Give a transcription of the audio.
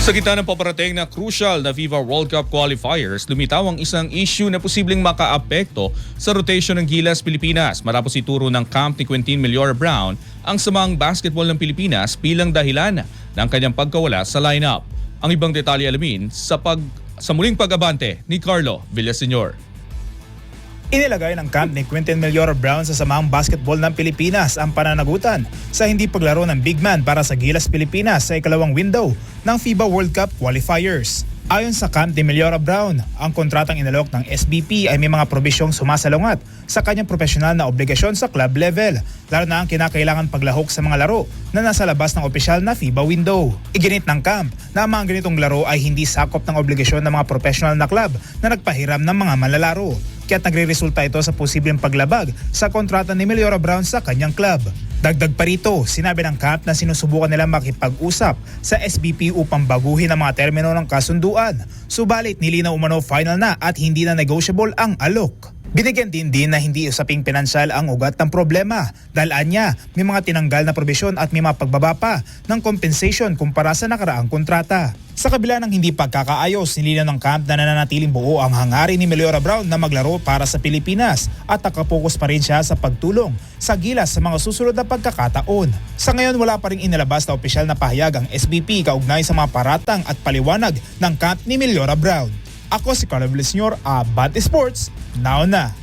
Sa gitna ng paparating na crucial na FIFA World Cup qualifiers, lumitaw ang isang issue na posibleng makaapekto sa rotation ng Gilas Pilipinas matapos ituro ng camp ni Quintin Meliora Brown ang samang basketball ng Pilipinas bilang dahilan ng kanyang pagkawala sa lineup. Ang ibang detalye alamin sa muling pag-abante ni Carlo Villaseñor. Inilagay ng camp ni Quintin Meliora Brown sa samaang basketball ng Pilipinas ang pananagutan sa hindi paglaro ng big man para sa Gilas Pilipinas sa ikalawang window ng FIBA World Cup qualifiers. Ayon sa camp ni Meliora Brown, ang kontratang inalok ng SBP ay may mga probisyong sumasalungat sa kanyang profesional na obligasyon sa club level, lalo na ang kinakailangan paglahok sa mga laro na nasa labas ng opisyal na FIBA window. Iginit ng camp na ang mga ganitong laro ay hindi sakop ng obligasyon ng mga professional na club na nagpahiram ng mga manlalaro. Kaya't nagre-resulta ito sa posibleng paglabag sa kontrata ni Meliora Brown sa kanyang club. Dagdag pa rito, sinabi ng camp na sinusubukan nila makipag-usap sa SBP upang baguhin ang mga termino ng kasunduan. Subalit nilinaw umano final na at hindi na negotiable ang alok. Binigyan din na hindi usaping pinansyal ang ugat ng problema dahil anya may mga tinanggal na probisyon at may mga pagbaba pa ng compensation kumpara sa nakaraang kontrata. Sa kabila ng hindi pagkakaayos, nilinaw ng camp na nananatiling buo ang hangarin ni Meliora Brown na maglaro para sa Pilipinas at nakapokus pa rin siya sa pagtulong sa Gilas sa mga susunod na pagkakataon. Sa ngayon wala pa rin inilabas na opisyal na pahayag ang SBP kaugnay sa mga paratang at paliwanag ng camp ni Meliora Brown. Ako si Carlo Villaseñor, Abante Sports, now na!